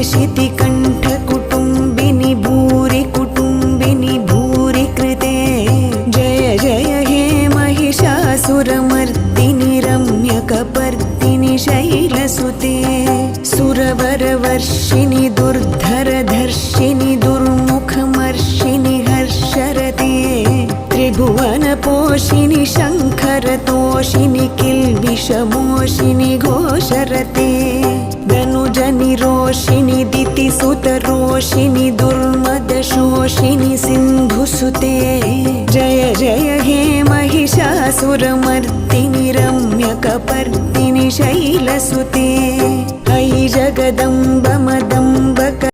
शितिकण्ठकुटुम्बिनि भूरि कुटुम्बिनि भूरि कृते जय जय हे महिषासुरमर्दिनि रम्यकपर्दिनि शैलसुते सुरवरवर्षिणि दुर्धरधर्षिणि दुर्मुखमर्षिणि हर्षरते त्रिभुवनपोषिणि शङ्खरतोषिणि किल्बिषमोषिणि घोषरते धनुजनिरोषिणि दितिसुतरोषिणि दुर्मदशोषिणि सिन्धुसुते जय जय हे महिषासुरमर्दिनि रम्यकपर्दिनि शैलसुते ऐ जगदम्ब मदम्ब